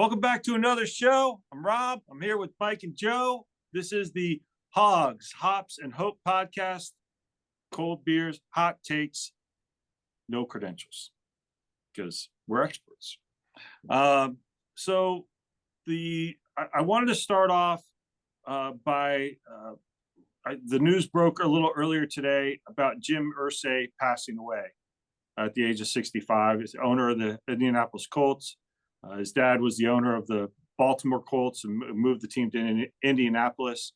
Welcome back to another show. I'm Rob. I'm here with Mike and Joe. This is the Hogs, Hops, and Hope podcast. Cold beers, hot takes, no credentials, because we're experts. So I wanted to start off by the news broke a little earlier today about Jim Irsay passing away at the age of 65. He's the owner of the Indianapolis Colts. His dad was the owner of the Baltimore Colts and moved the team to Indianapolis.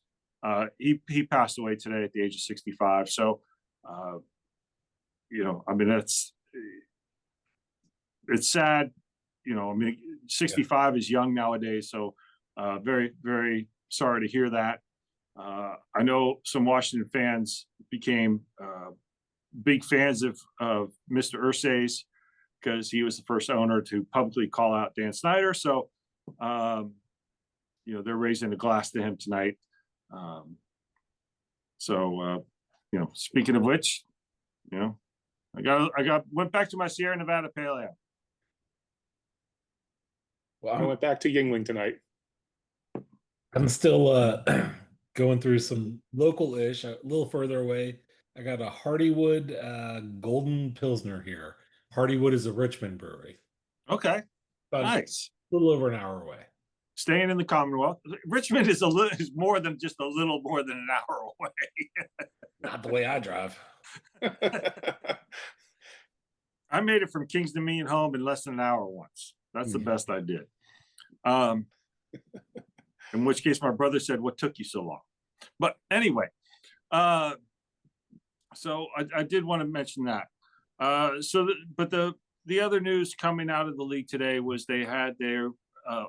He passed away today at the age of 65. So, it's sad. 65 is young nowadays. So, very, very sorry to hear that. I know some Washington fans became big fans of Mr. Irsay's because he was the first owner to publicly call out Dan Snyder. So, they're raising a glass to him tonight. Speaking of which, I went back to my Sierra Nevada Pale Ale. Well, I went back to Yingling tonight. I'm still going through some local-ish, a little further away. I got a Hardywood Golden Pilsner here. Hardywood is a Richmond brewery. Okay, nice. A little over an hour away. Staying in the Commonwealth. Richmond is more than just a little more than an hour away. Not the way I drive. I made it from Kings Dominion home in less than an hour once. That's the best I did. In which case my brother said, "What took you so long?" But anyway, so I did want to mention that. The other news coming out of the league today was they had their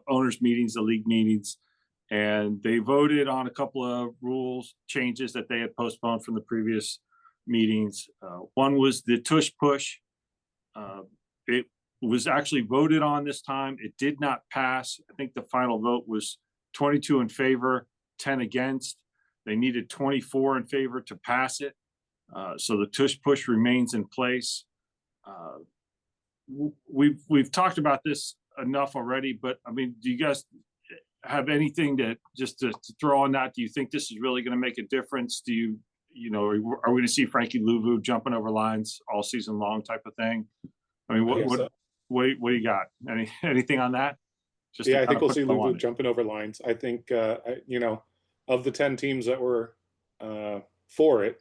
owners meetings, the league meetings, and they voted on a couple of rules changes that they had postponed from the previous meetings. One was the tush push. It was actually voted on this time. It did not pass. I think the final vote was 22 in favor, 10 against. They needed 24 in favor to pass it. So the tush push remains in place. We've talked about this enough already, but I mean, do you guys have anything to throw on that? Do you think this is really going to make a difference? Are we going to see Frankie Louvu jumping over lines all season long type of thing? I mean, what do you got? Anything on that? I think we'll see Louvu jumping over lines. I think of the 10 teams that were for it,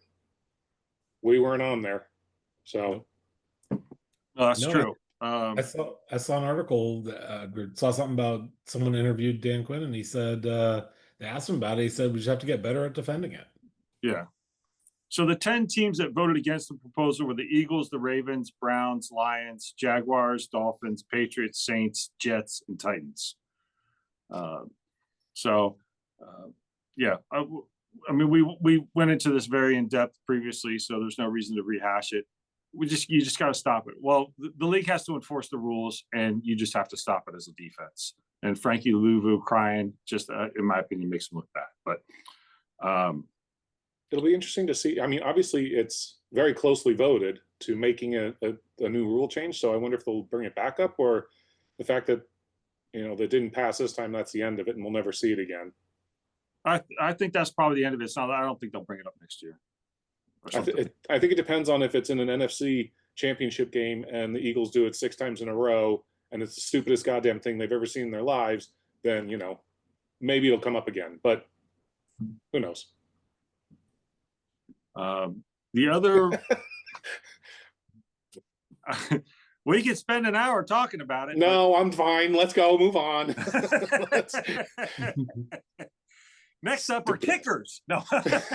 we weren't on there. So that's true. I saw an article that saw something about someone interviewed Dan Quinn, and he said they asked him about it. He said we just have to get better at defending it. Yeah. So the 10 teams that voted against the proposal were the Eagles, the Ravens, Browns, Lions, Jaguars, Dolphins, Patriots, Saints, Jets, and Titans. We went into this very in depth previously, so there's no reason to rehash it. You just got to stop it. Well, the league has to enforce the rules, and you just have to stop it as a defense. And Frankie Louvu crying, just in my opinion, makes him look bad. But it'll be interesting to see. I mean, obviously, it's very closely voted to making a new rule change. So I wonder if they'll bring it back up, or the fact that that didn't pass this time, that's the end of it, and we'll never see it again. I think that's probably the end of it. I don't think they'll bring it up next year. I think it depends on if it's in an NFC championship game and the Eagles do it 6 times in a row and it's the stupidest goddamn thing they've ever seen in their lives, then, maybe it'll come up again. But who knows? The other... we could spend an hour talking about it. No, I'm fine. Let's go. Move on. Next up are kickers. No. The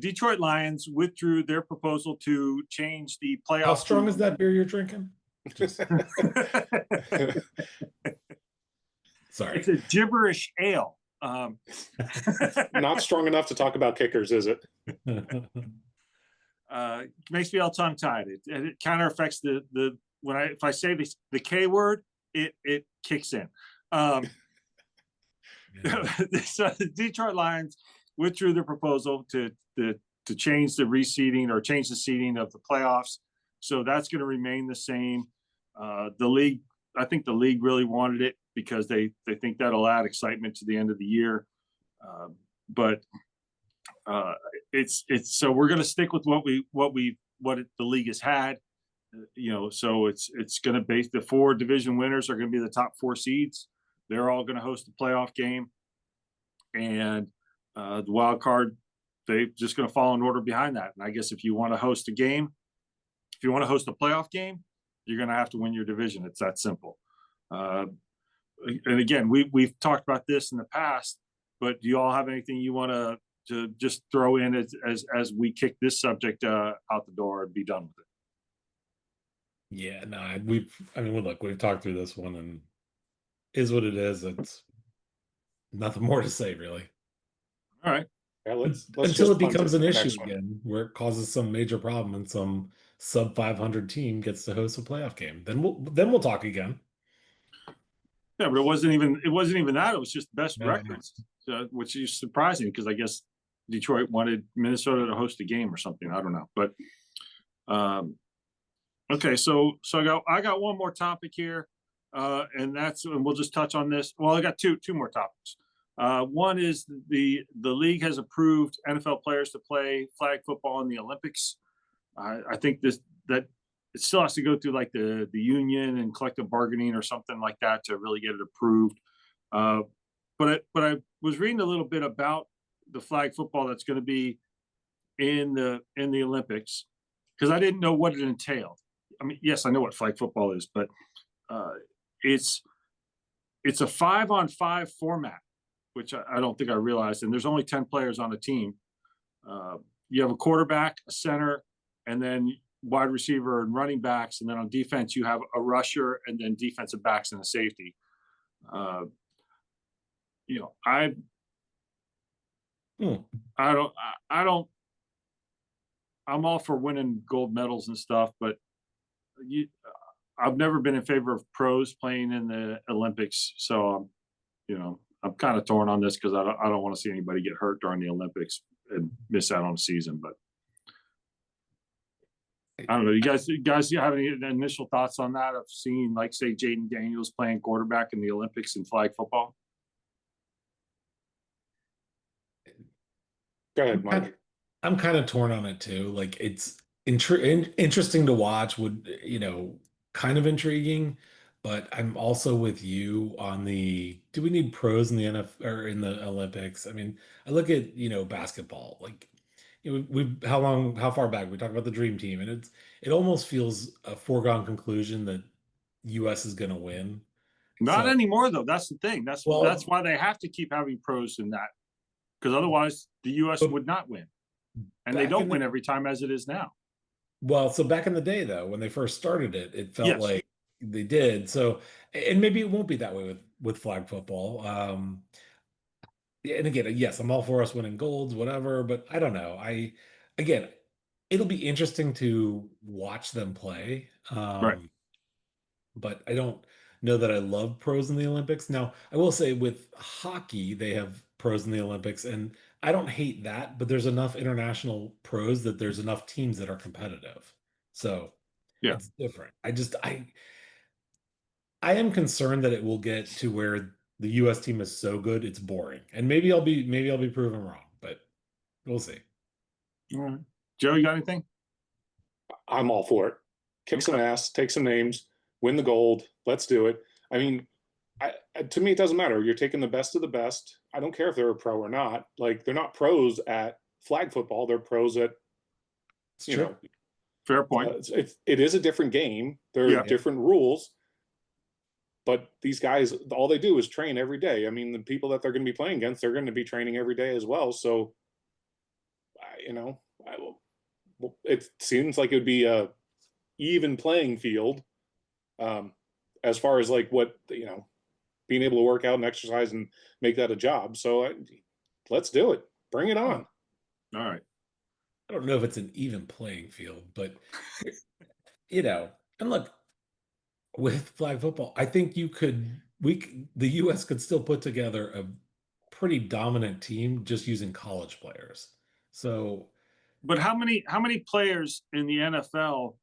Detroit Lions withdrew their proposal to change the playoff. How strong is that beer you're drinking? Sorry. It's a gibberish ale. Not strong enough to talk about kickers, is it? Makes me all tongue tied. It kind of affects if I say the K word, it kicks in. So the Detroit Lions withdrew the proposal to change the reseeding or change the seeding of the playoffs. So that's going to remain the same. The league, I think the league really wanted it because they think that'll add excitement to the end of the year. But it's so we're going to stick with what the league has had. So it's going to base the 4 division winners are going to be the top 4 seeds. They're all going to host a playoff game, and the wild card, they're just going to follow in order behind that. And I guess if you want to host a game, if you want to host a playoff game, you're going to have to win your division. It's that simple. And again, we've talked about this in the past, but do you all have anything you want to just throw in as we kick this subject out the door and be done with it? Yeah, no, look, we've talked through this one, and is what it is. It's nothing more to say, really. All right. Yeah, let's until it punt becomes to an the issue next one. again, where it causes some major problem and some sub 500 team gets to host a playoff game. Then we'll talk again. Yeah, but it wasn't even that. It was just best No. records, which is surprising because I guess Detroit wanted Minnesota to host a game or something. I don't know, but okay. So I got one more topic here, and we'll just touch on this. Well, I got two more topics. One is the league has approved NFL players to play flag football in the Olympics. I think that it still has to go through like the union and collective bargaining or something like that to really get it approved. But I was reading a little bit about the flag football that's going to be in the Olympics because I didn't know what it entailed. I mean, yes, I know what flag football is, but it's a 5-on-5 format, which I don't think I realized. And there's only 10 players on a team. You have a quarterback, a center, and then wide receiver and running backs. And then on defense, you have a rusher and then defensive backs and a safety. I'm all for winning gold medals and stuff, but I've never been in favor of pros playing in the Olympics. So, I'm kind of torn on this because I don't want to see anybody get hurt during the Olympics and miss out on the season. But I don't know. You guys have any initial thoughts on that of seeing, like, say, Jaden Daniels playing quarterback in the Olympics in flag football? Go ahead, Mike. I'm kind of torn on it too. Like, it's interesting to watch, kind of intriguing, but I'm also with you on do we need pros in the NFL or in the Olympics? I mean, I look at, basketball, like, how far back we talk about the dream team, and it almost feels a foregone conclusion that US is going to win. Not anymore, though. That's the thing. That's why they have to keep having pros in that, because otherwise the US would not win. And they don't win every time as it is now. Well, so back in the day, though, when they first started it felt like they did. So, and maybe it won't be that way with flag football. And again, yes, I'm all for us winning golds, whatever, but I don't know. Again, it'll be interesting to watch them play. Right. But I don't know that I love pros in the Olympics. Now, I will say with hockey, they have pros in the Olympics, and I don't hate that, but there's enough international pros that there's enough teams that are competitive. So yeah, it's different. I am concerned that it will get to where the US team is so good it's boring. And maybe I'll be proven wrong, but we'll see. All right. Joe, you got anything? I'm all for it. Kick some ass, take some names, win the gold. Let's do it. I mean, to me, it doesn't matter. You're taking the best of the best. I don't care if they're a pro or not. Like, they're not pros at flag football. They're pros at, fair point. It is a different game. There are different rules. But these guys, all they do is train every day. I mean, the people that they're going to be playing against, they're going to be training every day as well. So, it seems like it would be a even playing field as far as like what, being able to work out and exercise and make that a job. So let's do it. Bring it on. All right. I don't know if it's an even playing field, but, and look, with flag football, I think the U.S. could still put together a pretty dominant team just using college players. So But how many players in the NFL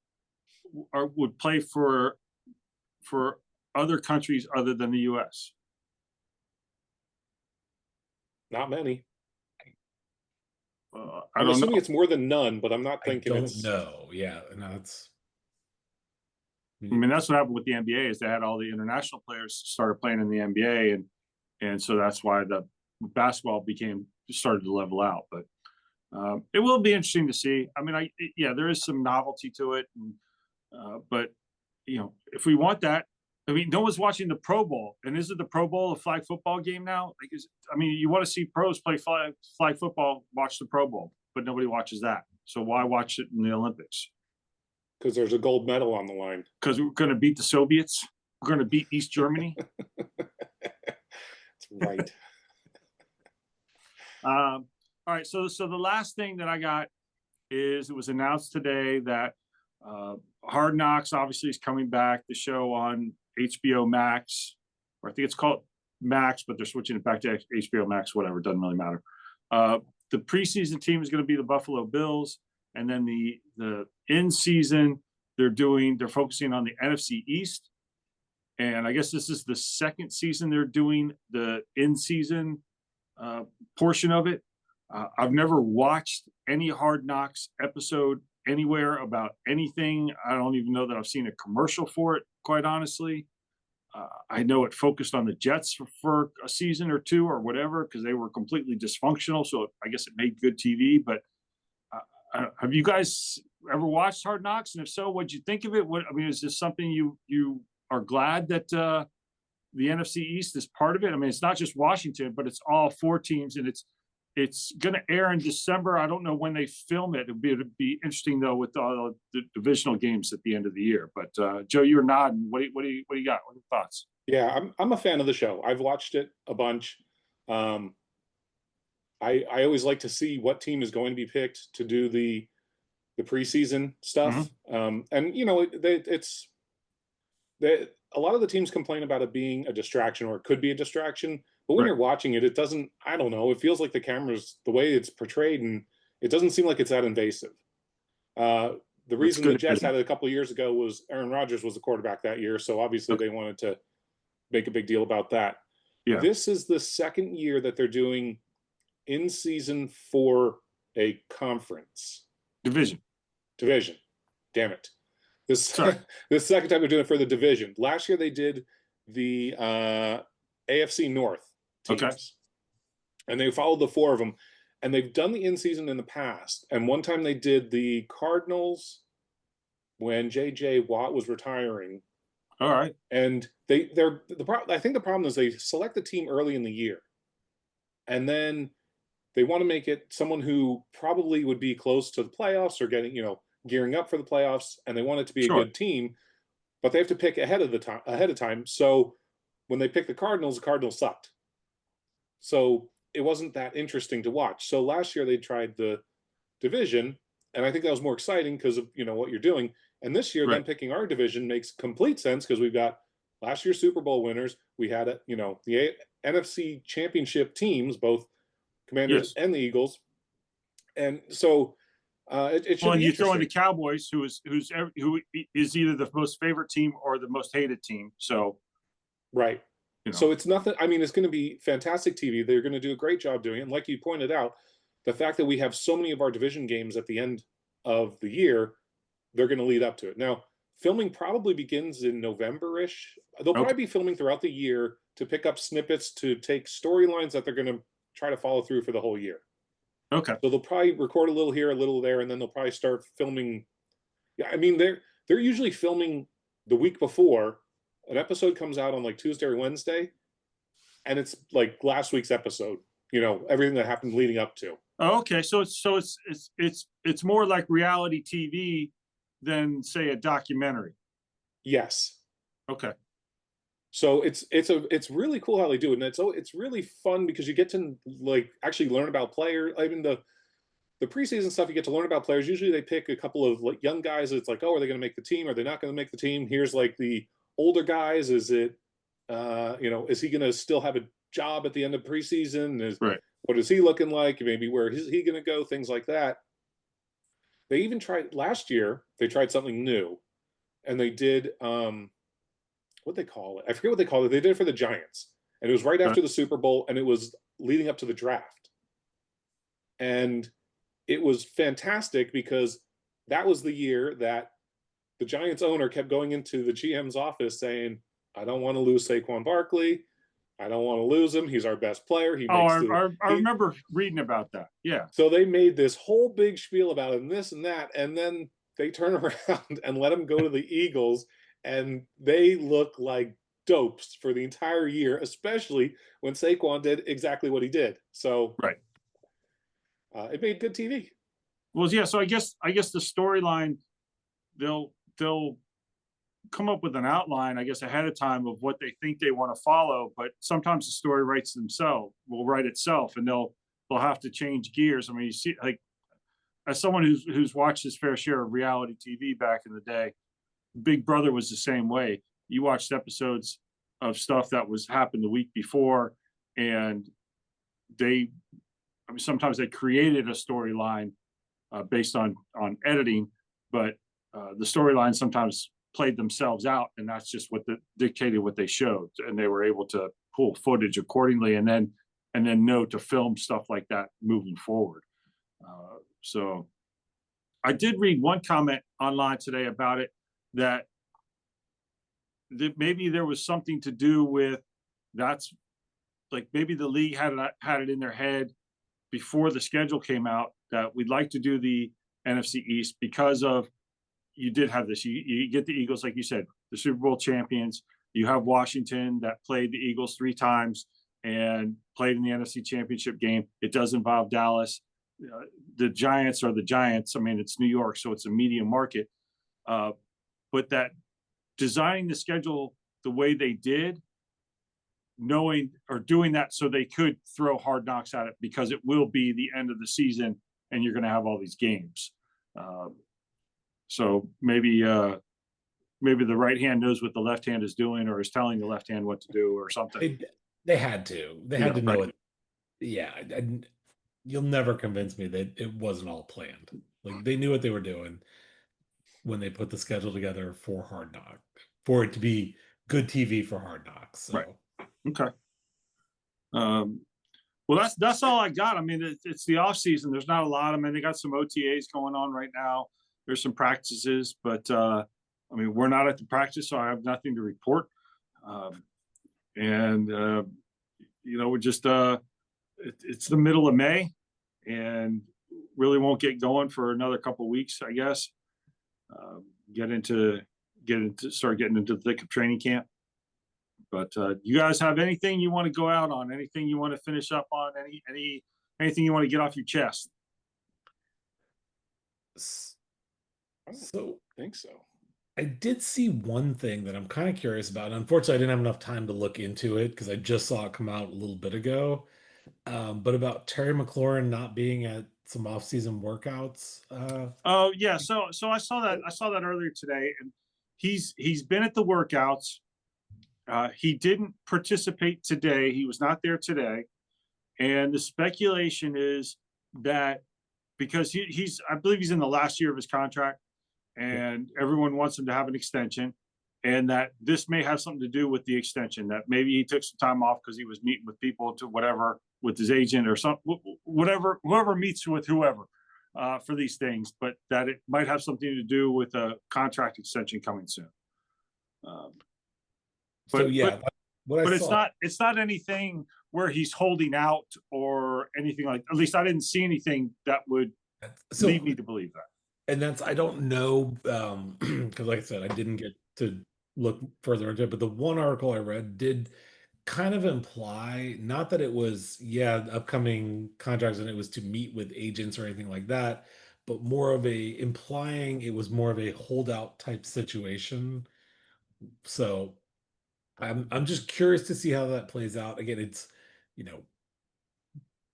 would play for other countries other than the U.S.? Not many. I I'm don't assuming know. it's more than none, but I'm not I thinking don't it's. know. Yeah, no, it's. I mean, that's what happened with the NBA is they had all the international players started playing in the NBA, and so that's why the basketball started to level out. But it will be interesting to see. I mean, yeah, there is some novelty to it, but if we want that, I mean, no one's watching the Pro Bowl, and is it the Pro Bowl a flag football game now? Like, I mean, you want to see pros play flag football, watch the Pro Bowl, but nobody watches that. So why watch it in the Olympics? Because there's a gold medal on the line. Because we're going to beat the Soviets. We're going to beat East Germany. That's right. All right. So the last thing that I got is it was announced today that Hard Knocks obviously is coming back. The show on HBO Max, or I think it's called Max, but they're switching it back to HBO Max. Whatever, doesn't really matter. The preseason team is going to be the Buffalo Bills, and then the in season they're focusing on the NFC East, and I guess this is the second season they're doing the in season portion of it. I've never watched any Hard Knocks episode anywhere about anything. I don't even know that I've seen a commercial for it, quite honestly. I know it focused on the Jets for a season or two or whatever, because they were completely dysfunctional. So I guess it made good TV. But have you guys ever watched Hard Knocks? And if so, what'd you think of it? I mean, is this something you are glad that the NFC East is part of it? I mean, it's not just Washington, but it's all 4 teams, and it's going to air in December. I don't know when they film it. It'd be interesting though with all the divisional games at the end of the year. But Joe, you're nodding. What do you got? What are your thoughts? Yeah, I'm a fan of the show. I've watched it a bunch. I always like to see what team is going to be picked to do the preseason stuff. And it's a lot of the teams complain about it being a distraction, or it could be a distraction. But when you're watching it, it doesn't, I don't know, it feels like the camera's, the way it's portrayed, and it doesn't seem like it's that invasive. The reason the Jets had it a couple of years ago was Aaron Rodgers was the quarterback that year. So obviously they wanted to make a big deal about that. Yeah. This is the second year that they're doing in season for a conference. Division. Damn it. This second time they're doing it for the division. Last year they did the AFC North teams. Okay. And they followed the 4 of them. And they've done the in-season in the past. And one time they did the Cardinals when J.J. Watt was retiring. All right. And I think the problem is they select the team early in the year. And then they want to make it someone who probably would be close to the playoffs or getting, gearing up for the playoffs. And they want it to be a good team. But they have to pick ahead of time. So when they picked the Cardinals sucked. So it wasn't that interesting to watch. So last year they tried the division, and I think that was more exciting because of what you're doing. And this year, them picking our division makes complete sense because we've got last year's Super Bowl winners. We had the NFC Championship teams, both Commanders and the Eagles, and so it should. Well, and you throw in the Cowboys, who is either the most favorite team or the most hated team. So. Right. So it's nothing. I mean, it's going to be fantastic TV. They're going to do a great job doing it. And like you pointed out, the fact that we have so many of our division games at the end of the year, they're going to lead up to it. Now, filming probably begins in November-ish. They'll probably be filming throughout the year to pick up snippets to take storylines that they're going to try to follow through for the whole year. Okay. So they'll probably record a little here, a little there, and then they'll probably start filming. Yeah, I mean, they're usually filming the week before. An episode comes out on like Tuesday or Wednesday, and it's like last week's episode. Everything that happened leading up to. Oh, okay, so it's more like reality TV than say a documentary. Yes. Okay. So it's really cool how they do it, and it's really fun because you get to like actually learn about players. I mean the preseason stuff, you get to learn about players. Usually they pick a couple of like young guys. It's like, oh, are they going to make the team? Are they not going to make the team? Here's like the older guys. Is it, is he going to still have a job at the end of preseason? Right. What is he looking like? Maybe where is he going to go? Things like that. They even tried last year. They tried something new, and they did what they call it. I forget what they called it. They did it for the Giants, and it was right after the Super Bowl, and it was leading up to the draft, and it was fantastic because that was the year that the Giants owner kept going into the GM's office saying, "I don't want to lose Saquon Barkley. I don't want to lose him. He's our best player. He makes I remember reading about that. Yeah. So they made this whole big spiel about it and this and that, and then they turn around and let him go to the Eagles, and they look like dopes for the entire year, especially when Saquon did exactly what he did. So Right. It made good TV. Well, yeah. So I guess the storyline, they'll come up with an outline, I guess, ahead of time of what they think they want to follow. But sometimes the story will write itself, and they'll have to change gears. I mean, you see, like, as someone who's watched his fair share of reality TV back in the day, Big Brother was the same way. You watched episodes of stuff that was happened the week before, and sometimes they created a storyline based on editing, but the storyline sometimes played themselves out, and that's just dictated what they showed, and they were able to pull footage accordingly, and then know to film stuff like that moving forward. So I did read one comment online today about it, that maybe there was something to do with, that's like, maybe the league had it in their head before the schedule came out that we'd like to do the NFC East because of, you did have this. You get the Eagles, like you said, the Super Bowl champions. You have Washington that played the Eagles 3 times and played in the NFC Championship game. It does involve Dallas. The Giants are the Giants. I mean, it's New York, so it's a medium market. But that designing the schedule the way they did, knowing or doing that so they could throw Hard Knocks at it, because it will be the end of the season and you're going to have all these games. So maybe the right hand knows what the left hand is doing, or is telling the left hand what to do, or something. They had to. They had to know right. it. Yeah, you'll never convince me that it wasn't all planned. Like, they knew what they were doing when they put the schedule together for Hard Knock, for it to be good TV for Hard Knocks. So. Right. Okay. Well, that's all I got. I mean, it's the off season. There's not a lot. I mean, they got some OTAs going on right now. There's some practices, but I mean, we're not at the practice, so I have nothing to report. We're just it's the middle of May, and really won't get going for another couple of weeks, I guess. Start getting into the thick of training camp. But you guys have anything you want to go out on? Anything you want to finish up on? Anything you want to get off your chest? I don't think so. I did see one thing that I'm kind of curious about. And unfortunately, I didn't have enough time to look into it because I just saw it come out a little bit ago. But about Terry McLaurin not being at some off-season workouts. Oh yeah, so I saw that earlier today, and he's been at the workouts. He didn't participate today. He was not there today, and the speculation is that because I believe he's in the last year of his contract, and everyone wants him to have an extension, and that this may have something to do with the extension, that maybe he took some time off because he was meeting with people to whatever, with his agent or whoever meets with whoever for these things, but that it might have something to do with a contract extension coming soon. But it's not anything where he's holding out or anything like. At least I didn't see anything that would lead me to believe that. And I don't know, because like I said, I didn't get to look further into it, but the one article I read did kind of imply, not that it was, upcoming contracts and it was to meet with agents or anything like that, but implying it was more of a holdout type situation. So I'm just curious to see how that plays out. Again, it's,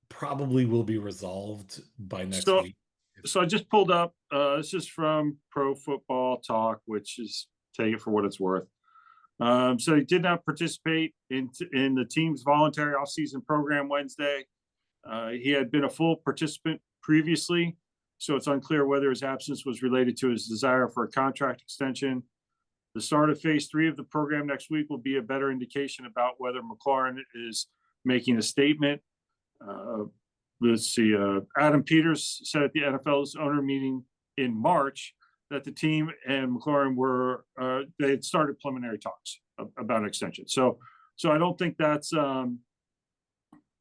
probably will be resolved by next week. So I just pulled up, this is from Pro Football Talk, which is, take it for what it's worth. So he did not participate in the team's voluntary off-season program Wednesday. He had been a full participant previously, so it's unclear whether his absence was related to his desire for a contract extension. The start of phase 3 of the program next week will be a better indication about whether McLaurin is making a statement. Let's see. Adam Peters said at the NFL's owner meeting in March that the team and McLaurin were they had started preliminary talks about an extension. So I don't think that's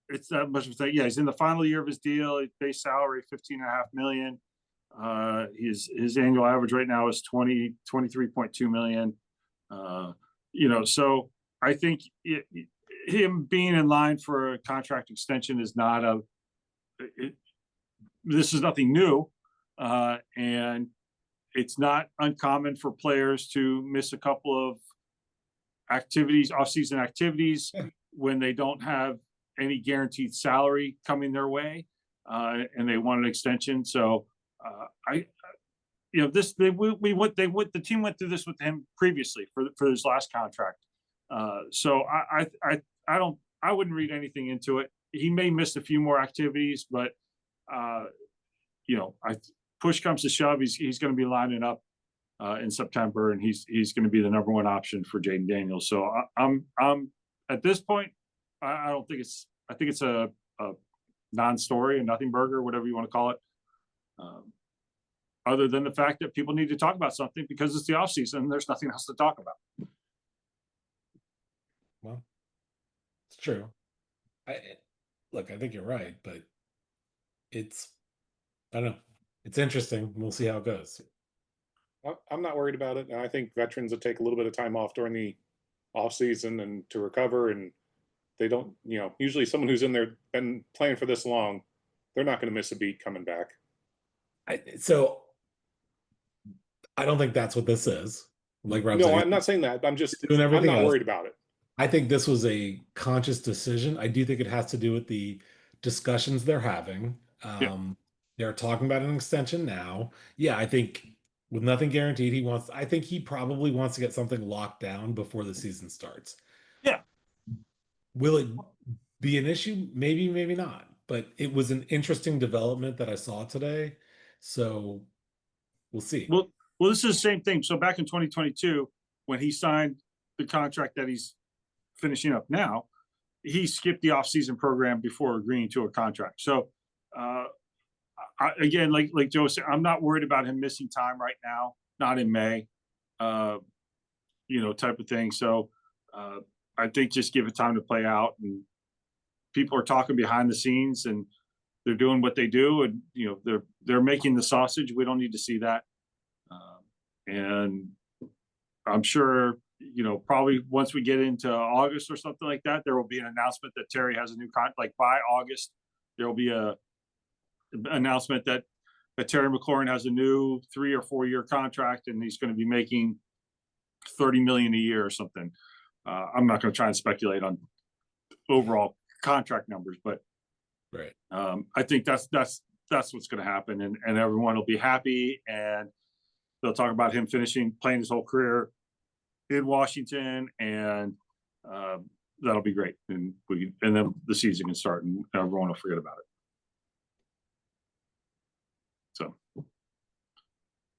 it's that much of a thing. Yeah, he's in the final year of his deal. His base salary $15.5 million. His annual average right now is 23.2 million. So I think him being in line for a contract extension is not this is nothing new, and it's not uncommon for players to miss a couple of activities, off-season activities, when they don't have any guaranteed salary coming their way, and they want an extension. So the team went through this with him previously for his last contract. So I wouldn't read anything into it. He may miss a few more activities, but push comes to shove, he's going to be lining up in September, and he's going to be the number one option for Jaden Daniels. So I'm at this point, I don't think I think it's a non-story, a nothing burger, whatever you want to call it. Other than the fact that people need to talk about something because it's the off season and there's nothing else to talk about. Well, it's true. I think you're right, but I don't know. It's interesting. We'll see how it goes. I'm not worried about it. And I think veterans will take a little bit of time off during the off season and to recover. And they don't, usually someone who's in there been playing for this long, they're not going to miss a beat coming back. So I don't think that's what this is. Like Rob no, said, I'm not saying that. I'm just doing everything I'm not else. worried about it. I think this was a conscious decision. I do think it has to do with the discussions they're having. They're talking about an extension now. Yeah, I think with nothing guaranteed, I think he probably wants to get something locked down before the season starts. Yeah. Will it be an issue? Maybe, maybe not. But it was an interesting development that I saw today. So we'll see. Well, this is the same thing. So back in 2022, when he signed the contract that he's finishing up now, he skipped the offseason program before agreeing to a contract. So again, like Joe said, I'm not worried about him missing time right now, not in May, type of thing. So I think just give it time to play out, and people are talking behind the scenes and they're doing what they do, and they're making the sausage. We don't need to see that. And I'm sure, probably once we get into August or something like that, there will be an announcement that Terry has a new contract. Like by August, there will be a announcement that Terry McLaurin has a new 3 or 4 year contract, and he's going to be making $30 million a year or something. I'm not going to try and speculate on overall contract numbers, but right. I think that's what's going to happen, and everyone will be happy, and they'll talk about him playing his whole career in Washington, and that'll be great. And then the season can start, and everyone will forget about it. So,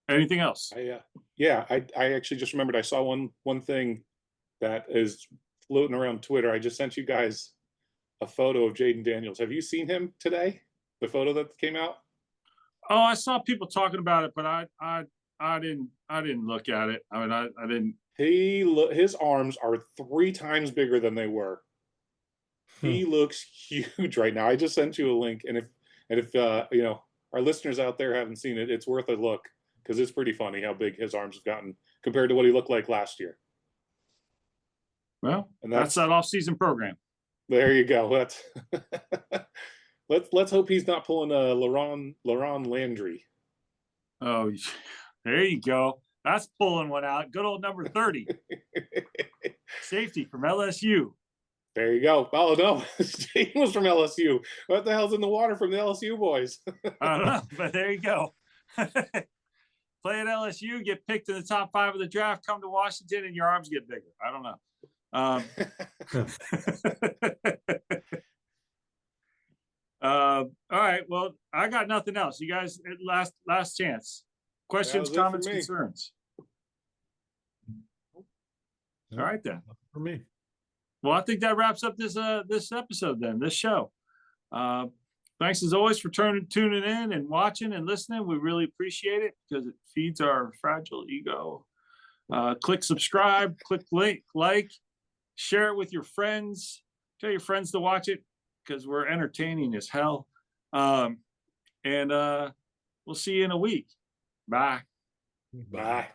anything else? I actually just remembered I saw one thing that is floating around Twitter. I just sent you guys a photo of Jaden Daniels. Have you seen him today? The photo that came out? Oh, I saw people talking about it, but I didn't look at it. I mean, I didn't. His arms are 3 times bigger than they were. He looks huge right now. I just sent you a link, and if our listeners out there haven't seen it, it's worth a look, because it's pretty funny how big his arms have gotten compared to what he looked like last year. Well, and that's that off-season program. There you go. That's let's hope he's not pulling a Laron Landry. Oh, there you go. That's pulling one out. Good old number 30. Safety from LSU. There you go. Oh, no. Jaden was from LSU. What the hell's in the water from the LSU boys? I don't know, but there you go. play at LSU, get picked in the top 5 of the draft, come to Washington, and your arms get bigger. I don't know. All right. Well, I got nothing else. You guys, last chance. Questions, was it for comments, me. concerns. All right then. For me. Well, I think that wraps up this episode then, this show. Thanks as always for tuning in and watching and listening. We really appreciate it because it feeds our fragile ego. Click subscribe, click like, share it with your friends. Tell your friends to watch it because we're entertaining as hell. And we'll see you in a week. Bye. Bye.